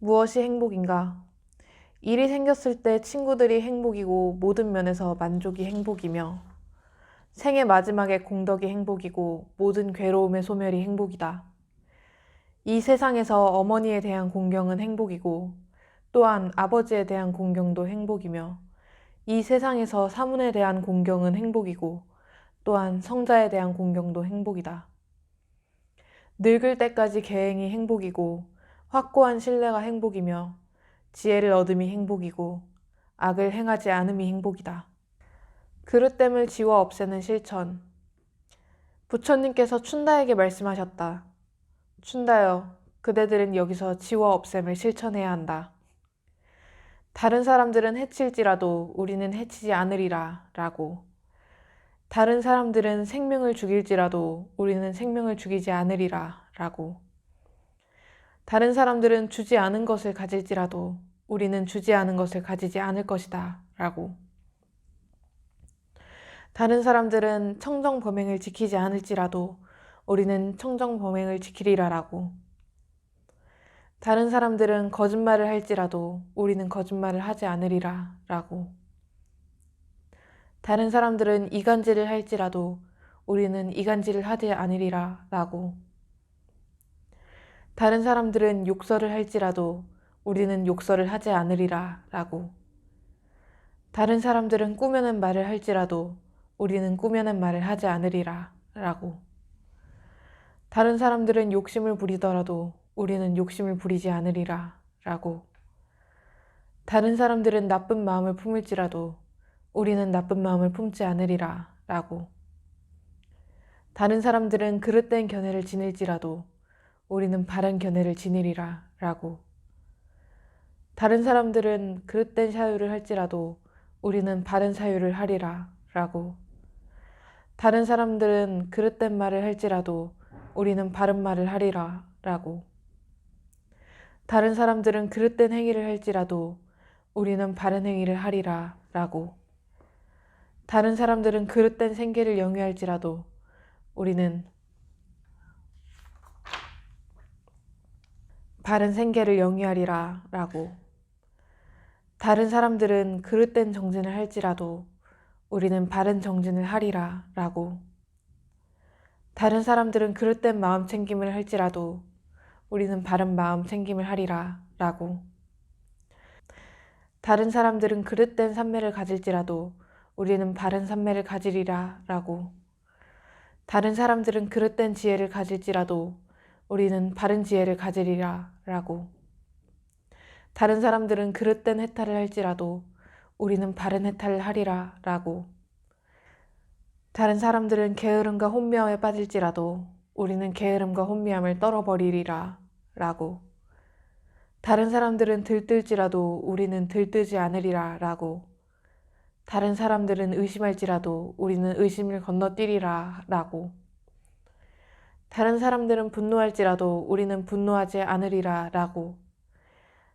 무엇이 행복인가? 일이 생겼을 때 친구들이 행복이고 모든 면에서 만족이 행복이며 생의 마지막에 공덕이 행복이고 모든 괴로움의 소멸이 행복이다. 이 세상에서 어머니에 대한 공경은 행복이고 또한 아버지에 대한 공경도 행복이며 이 세상에서 사문에 대한 공경은 행복이고 또한 성자에 대한 공경도 행복이다. 늙을 때까지 계행이 행복이고 확고한 신뢰가 행복이며 지혜를 얻음이 행복이고 악을 행하지 않음이 행복이다. 그릇됨을 지워 없애는 실천. 부처님께서 춘다에게 말씀하셨다. 춘다여, 그대들은 여기서 지워 없앰을 실천해야 한다. 다른 사람들은 해칠지라도 우리는 해치지 않으리라 라고. 다른 사람들은 생명을 죽일지라도 우리는 생명을 죽이지 않으리라 라고. 다른 사람들은 주지 않은 것을 가질지라도 우리는 주지 않은 것을 가지지 않을 것이다 라고. 다른 사람들은 청정범행을 지키지 않을지라도 우리는 청정범행을 지키리라 라고. 다른 사람들은 거짓말을 할지라도 우리는 거짓말을 하지 않으리라 라고. 다른 사람들은 이간질을 할지라도 우리는 이간질을 하지 않으리라 라고. 다른 사람들은 욕설을 할지라도 우리는 욕설을 하지 않으리라 라고. 다른 사람들은 꾸며낸 말을 할지라도 우리는 꾸며낸 말을 하지 않으리라 라고. 다른 사람들은 욕심을 부리더라도 우리는 욕심을 부리지 않으리라 라고. 다른 사람들은 나쁜 마음을 품을지라도 우리는 나쁜 마음을 품지 않으리라 라고. 다른 사람들은 그릇된 견해를 지닐지라도 우리는 바른 견해를 지니리라 라고. 다른 사람들은 그릇된 사유를 할지라도 우리는 바른 사유를 하리라 라고. 다른 사람들은 그릇된 말을 할지라도 우리는 바른 말을 하리라 라고. 다른 사람들은 그릇된 행위를 할지라도 우리는 바른 행위를 하리라 라고. 다른 사람들은 그릇된 생계를 영위할지라도 우리는 바른 생계를 영위하리라 라고. 다른 사람들은 그릇된 정진을 할지라도 우리는 바른 정진을 하리라 라고. 다른 사람들은 그릇된 마음 챙김을 할지라도 우리는 바른 마음 챙김을 하리라 라고. 다른 사람들은 그릇된 삼매를 가질지라도 우리는 바른 삼매를 가지리라 라고. 다른 사람들은 그릇된 지혜를 가질지라도 우리는 바른 지혜를 가지리라 라고. 다른 사람들은 그릇된 해탈을 할지라도 우리는 바른 해탈을 하리라 라고. 다른 사람들은 게으름과 혼미함에 빠질지라도 우리는 게으름과 혼미함을 떨어버리리라 라고. 다른 사람들은 들뜰지라도 우리는 들뜨지 않으리라 라고. 다른 사람들은 의심할지라도 우리는 의심을 건너뛰리라 라고. 다른 사람들은 분노할지라도 우리는 분노하지 않으리라 라고.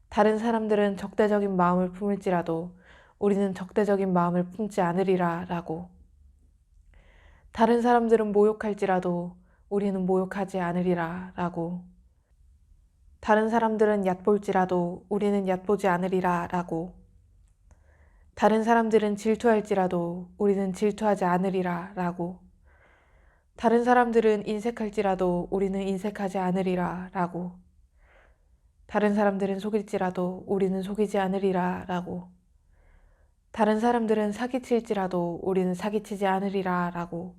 다른 사람들은 적대적인 마음을 품을지라도 우리는 적대적인 마음을 품지 않으리라 라고. 다른 사람들은 모욕할지라도 우리는 모욕하지 않으리라 라고. 다른 사람들은 얕볼지라도 우리는 얕보지 않으리라 라고. 다른 사람들은 질투할지라도 우리는 질투하지 않으리라 라고. 다른 사람들은 인색할지라도 우리는 인색하지 않으리라 라고. 다른 사람들은 속일지라도 우리는 속이지 않으리라 라고. 다른 사람들은 사기칠지라도 우리는 사기치지 않으리라 라고.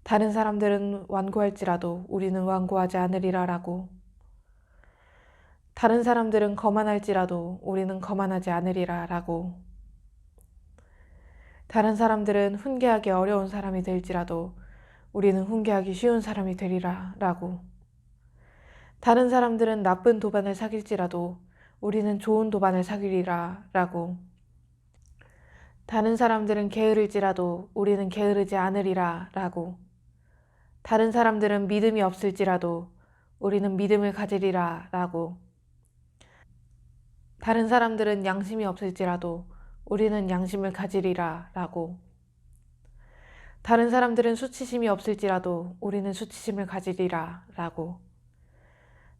다른 사람들은 완고할지라도 우리는 완고하지 않으리라 라고. 다른 사람들은 거만할지라도 우리는 거만하지 않으리라 라고. 다른 사람들은 훈계하기 어려운 사람이 될지라도 우리는 훈계하기 쉬운 사람이 되리라 라고. 다른 사람들은 나쁜 도반을 사귈지라도 우리는 좋은 도반을 사귀리라 라고. 다른 사람들은 게으를지라도 우리는 게으르지 않으리라 라고. 다른 사람들은 믿음이 없을지라도 우리는 믿음을 가지리라 라고. 다른 사람들은 양심이 없을지라도 우리는 양심을 가지리라 라고. 다른 사람들은 수치심이 없을지라도 우리는 수치심을 가지리라 라고.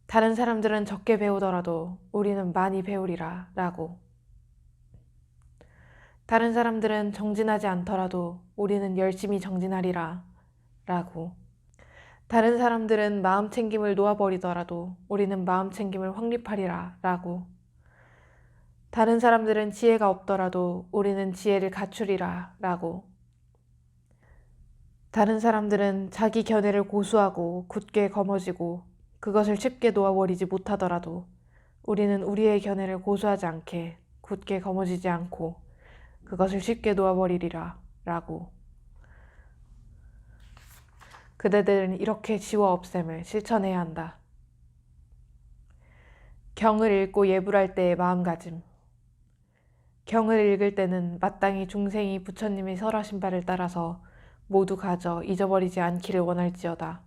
다른 사람들은 적게 배우더라도 우리는 많이 배우리라 라고. 다른 사람들은 정진하지 않더라도 우리는 열심히 정진하리라 라고. 다른 사람들은 마음 챙김을 놓아버리더라도 우리는 마음 챙김을 확립하리라 라고. 다른 사람들은 지혜가 없더라도 우리는 지혜를 갖추리라 라고. 다른 사람들은 자기 견해를 고수하고 굳게 거머쥐고 그것을 쉽게 놓아버리지 못하더라도 우리는 우리의 견해를 고수하지 않게 굳게 거머쥐지 않고 그것을 쉽게 놓아버리리라 라고. 그대들은 이렇게 지워 없앰을 실천해야 한다. 경을 읽고 예불할 때의 마음가짐. 경을 읽을 때는 마땅히 중생이 부처님의 설하신 바를 따라서 모두 가져 잊어버리지 않기를 원할지어다.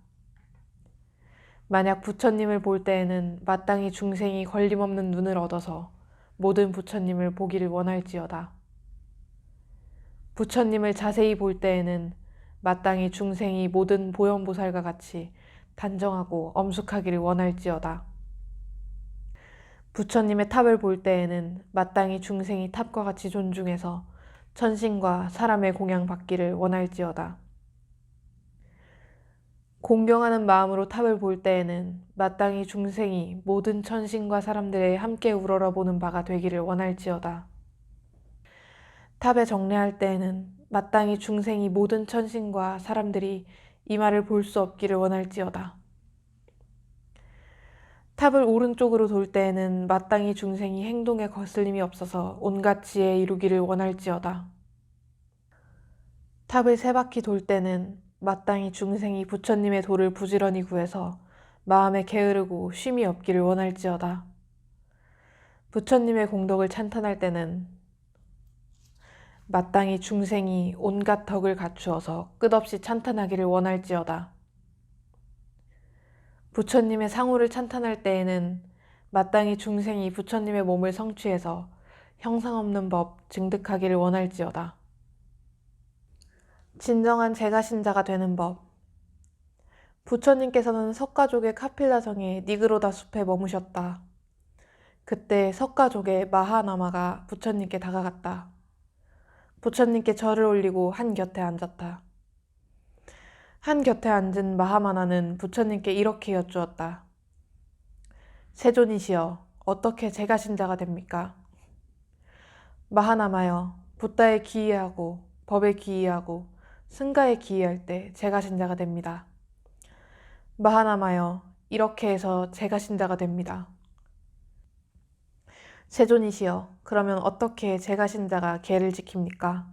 만약 부처님을 볼 때에는 마땅히 중생이 걸림없는 눈을 얻어서 모든 부처님을 보기를 원할지어다. 부처님을 자세히 볼 때에는 마땅히 중생이 모든 보현보살과 같이 단정하고 엄숙하기를 원할지어다. 부처님의 탑을 볼 때에는 마땅히 중생이 탑과 같이 존중해서 천신과 사람의 공양 받기를 원할지어다. 공경하는 마음으로 탑을 볼 때에는 마땅히 중생이 모든 천신과 사람들의 함께 우러러보는 바가 되기를 원할지어다. 탑에 정례할 때에는 마땅히 중생이 모든 천신과 사람들이 이 말을 볼 수 없기를 원할지어다. 탑을 오른쪽으로 돌 때에는 마땅히 중생이 행동에 거슬림이 없어서 온갖 지혜에 이루기를 원할지어다. 탑을 세 바퀴 돌 때는 마땅히 중생이 부처님의 도를 부지런히 구해서 마음에 게으르고 쉼이 없기를 원할지어다. 부처님의 공덕을 찬탄할 때는 마땅히 중생이 온갖 덕을 갖추어서 끝없이 찬탄하기를 원할지어다. 부처님의 상호를 찬탄할 때에는 마땅히 중생이 부처님의 몸을 성취해서 형상 없는 법 증득하기를 원할지어다. 진정한 제가신자가 되는 법. 부처님께서는 석가족의 카필라성의 니그로다 숲에 머무셨다. 그때 석가족의 마하나마가 부처님께 다가갔다. 부처님께 절을 올리고 한 곁에 앉았다. 한 곁에 앉은 마하마나는 부처님께 이렇게 여쭈었다. 세존이시여, 어떻게 제가신자가 됩니까? 마하나마여, 붓다에 기이하고 법에 기이하고 승가에 기이할 때 제가신자가 됩니다. 마하나마여, 이렇게 해서 제가신자가 됩니다. 세존이시여, 그러면 어떻게 제가신자가 계를 지킵니까?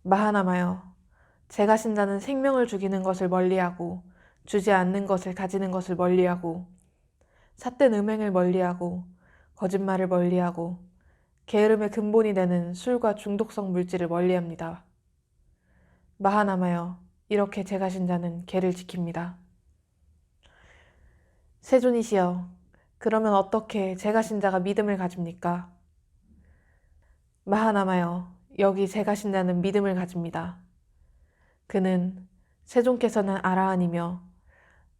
마하나마여, 제가신자는 생명을 죽이는 것을 멀리하고 주지 않는 것을 가지는 것을 멀리하고 삿된 음행을 멀리하고 거짓말을 멀리하고 게으름의 근본이 되는 술과 중독성 물질을 멀리합니다. 마하나마여, 이렇게 제가신자는 계를 지킵니다. 세존이시여, 그러면 어떻게 제가신자가 믿음을 가집니까? 마하나마여, 여기 제가신자는 믿음을 가집니다. 그는 세존께서는 아라한이며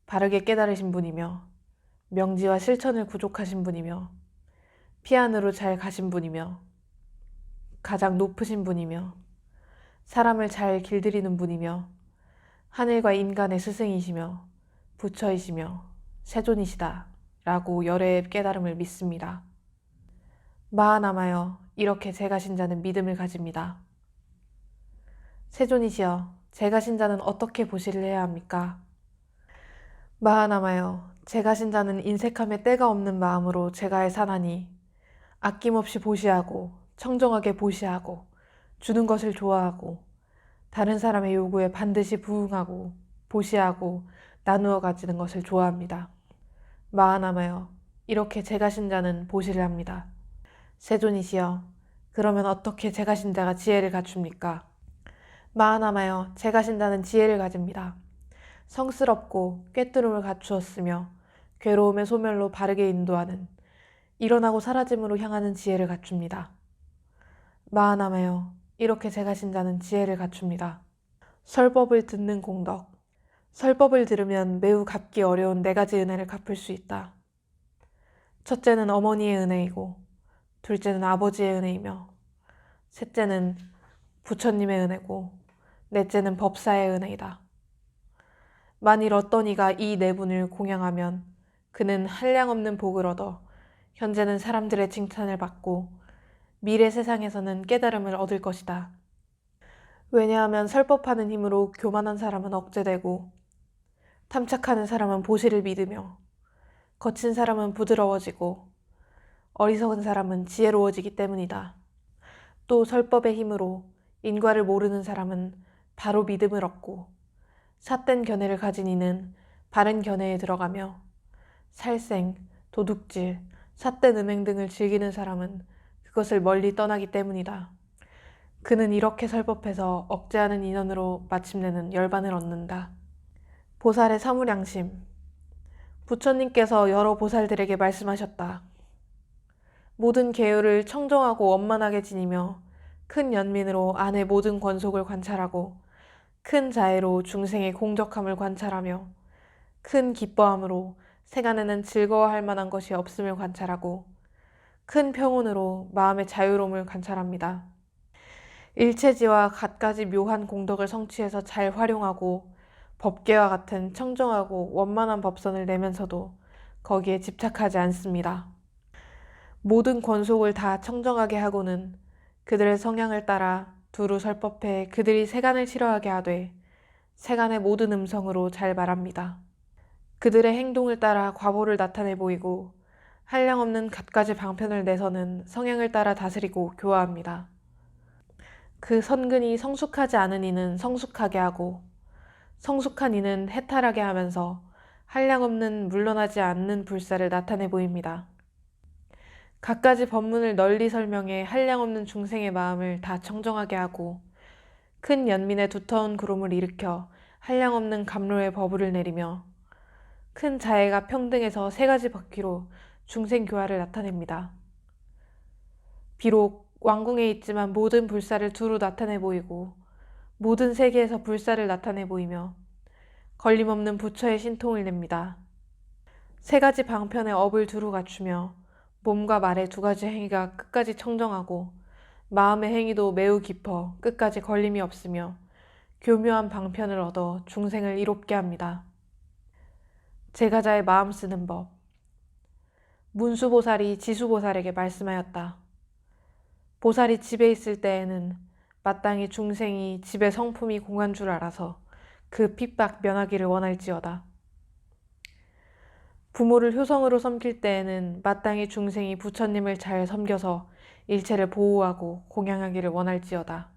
바르게 깨달으신 분이며 명지와 실천을 구족하신 분이며 피안으로 잘 가신 분이며 가장 높으신 분이며 사람을 잘 길들이는 분이며 하늘과 인간의 스승이시며 부처이시며 세존이시다 라고 열애의 깨달음을 믿습니다. 마하나마여, 이렇게 제가신자는 믿음을 가집니다. 세존이시여, 제가신자는 어떻게 보시를 해야 합니까? 마하나마여, 제가신자는 인색함에 때가 없는 마음으로 제가에 사나니 아낌없이 보시하고 청정하게 보시하고 주는 것을 좋아하고 다른 사람의 요구에 반드시 부응하고 보시하고 나누어 가지는 것을 좋아합니다. 마하나마여, 이렇게 제가신자는 보시를 합니다. 세존이시여, 그러면 어떻게 제가신자가 지혜를 갖춥니까? 마하나마여, 제가신자는 지혜를 가집니다. 성스럽고 꿰뚫음을 갖추었으며 괴로움의 소멸로 바르게 인도하는 일어나고 사라짐으로 향하는 지혜를 갖춥니다. 마하나마여, 이렇게 제가신자는 지혜를 갖춥니다. 설법을 듣는 공덕. 설법을 들으면 매우 갚기 어려운 4가지 은혜를 갚을 수 있다. 첫째는 어머니의 은혜이고, 둘째는 아버지의 은혜이며, 셋째는 부처님의 은혜고, 넷째는 법사의 은혜이다. 만일 어떤 이가 이 4분을 공양하면 그는 한량없는 복을 얻어 현재는 사람들의 칭찬을 받고 미래 세상에서는 깨달음을 얻을 것이다. 왜냐하면 설법하는 힘으로 교만한 사람은 억제되고 탐착하는 사람은 보시를 믿으며 거친 사람은 부드러워지고 어리석은 사람은 지혜로워지기 때문이다. 또 설법의 힘으로 인과를 모르는 사람은 바로 믿음을 얻고 삿된 견해를 가진 이는 바른 견해에 들어가며 살생, 도둑질, 삿된 음행 등을 즐기는 사람은 그것을 멀리 떠나기 때문이다. 그는 이렇게 설법해서 억제하는 인연으로 마침내는 열반을 얻는다. 보살의 사무량심. 부처님께서 여러 보살들에게 말씀하셨다. 모든 계율을 청정하고 원만하게 지니며 큰 연민으로 안의 모든 권속을 관찰하고 큰 자애로 중생의 공적함을 관찰하며 큰 기뻐함으로 세간에는 즐거워할 만한 것이 없음을 관찰하고 큰 평온으로 마음의 자유로움을 관찰합니다. 일체지와 갖가지 묘한 공덕을 성취해서 잘 활용하고 법계와 같은 청정하고 원만한 법선을 내면서도 거기에 집착하지 않습니다. 모든 권속을 다 청정하게 하고는 그들의 성향을 따라 두루 설법해 그들이 세간을 싫어하게 하되 세간의 모든 음성으로 잘 말합니다. 그들의 행동을 따라 과보를 나타내 보이고 한량없는 갖가지 방편을 내서는 성향을 따라 다스리고 교화합니다. 그 선근이 성숙하지 않은 이는 성숙하게 하고 성숙한 이는 해탈하게 하면서 한량없는 물러나지 않는 불사를 나타내 보입니다. 갖가지 법문을 널리 설명해 한량없는 중생의 마음을 다 청정하게 하고 큰 연민의 두터운 구름을 일으켜 한량없는 감로의 법을 내리며 큰 자애가 평등해서 3가지 바퀴로 중생교화를 나타냅니다. 비록 왕궁에 있지만 모든 불사를 두루 나타내 보이고 모든 세계에서 불사를 나타내 보이며 걸림없는 부처의 신통을 냅니다. 3가지 방편의 업을 두루 갖추며 몸과 말의 2가지 행위가 끝까지 청정하고 마음의 행위도 매우 깊어 끝까지 걸림이 없으며 교묘한 방편을 얻어 중생을 이롭게 합니다. 제가자의 마음 쓰는 법. 문수보살이 지수보살에게 말씀하였다. 보살이 집에 있을 때에는 마땅히 중생이 집의 성품이 공한 줄 알아서 그 핍박 면하기를 원할지어다. 부모를 효성으로 섬길 때에는 마땅히 중생이 부처님을 잘 섬겨서 일체를 보호하고 공양하기를 원할지어다.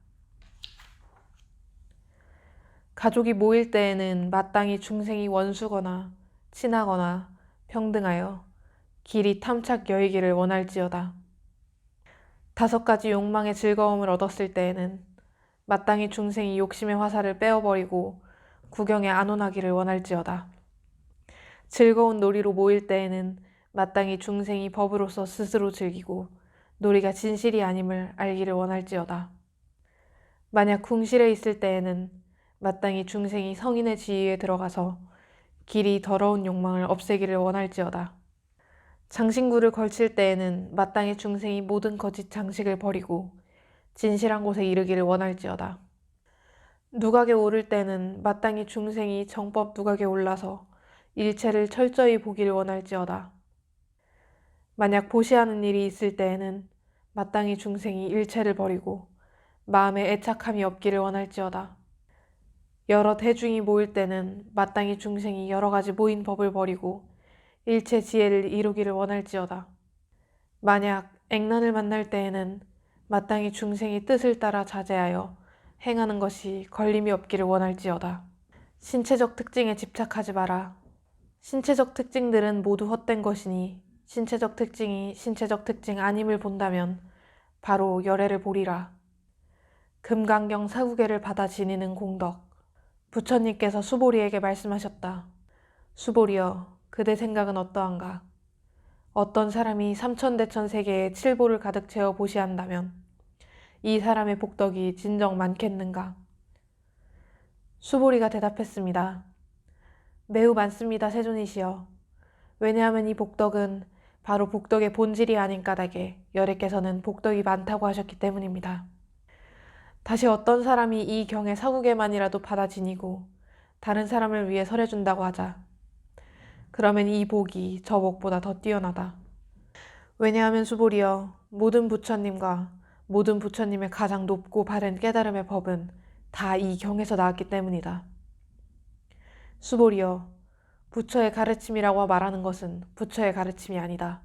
가족이 모일 때에는 마땅히 중생이 원수거나 친하거나 평등하여 길이 탐착 여의기를 원할지어다. 5가지 욕망의 즐거움을 얻었을 때에는 마땅히 중생이 욕심의 화살을 빼어버리고 구경에 안온하기를 원할지어다. 즐거운 놀이로 모일 때에는 마땅히 중생이 법으로서 스스로 즐기고 놀이가 진실이 아님을 알기를 원할지어다. 만약 궁실에 있을 때에는 마땅히 중생이 성인의 지위에 들어가서 길이 더러운 욕망을 없애기를 원할지어다. 장신구를 걸칠 때에는 마땅히 중생이 모든 거짓 장식을 버리고 진실한 곳에 이르기를 원할지어다. 누각에 오를 때는 마땅히 중생이 정법 누각에 올라서 일체를 철저히 보기를 원할지어다. 만약 보시하는 일이 있을 때에는 마땅히 중생이 일체를 버리고 마음에 애착함이 없기를 원할지어다. 여러 대중이 모일 때는 마땅히 중생이 여러 가지 모인 법을 버리고 일체 지혜를 이루기를 원할지어다. 만약 액난을 만날 때에는 마땅히 중생이 뜻을 따라 자제하여 행하는 것이 걸림이 없기를 원할지어다. 신체적 특징에 집착하지 마라. 신체적 특징들은 모두 헛된 것이니 신체적 특징이 신체적 특징 아님을 본다면 바로 열애를 보리라. 금강경 사구계를 받아 지니는 공덕. 부처님께서 수보리에게 말씀하셨다. 수보리여, 그대 생각은 어떠한가? 어떤 사람이 삼천대천 세계에 칠보를 가득 채워 보시한다면 이 사람의 복덕이 진정 많겠는가? 수보리가 대답했습니다. 매우 많습니다, 세존이시여. 왜냐하면 이 복덕은 바로 복덕의 본질이 아닌 까닭에 여래께서는 복덕이 많다고 하셨기 때문입니다. 다시 어떤 사람이 이 경의 사국에만이라도 받아 지니고 다른 사람을 위해 설해준다고 하자. 그러면 이 복이 저 복보다 더 뛰어나다. 왜냐하면 수보리여, 모든 부처님과 모든 부처님의 가장 높고 바른 깨달음의 법은 다 이 경에서 나왔기 때문이다. 수보리여, 부처의 가르침이라고 말하는 것은 부처의 가르침이 아니다.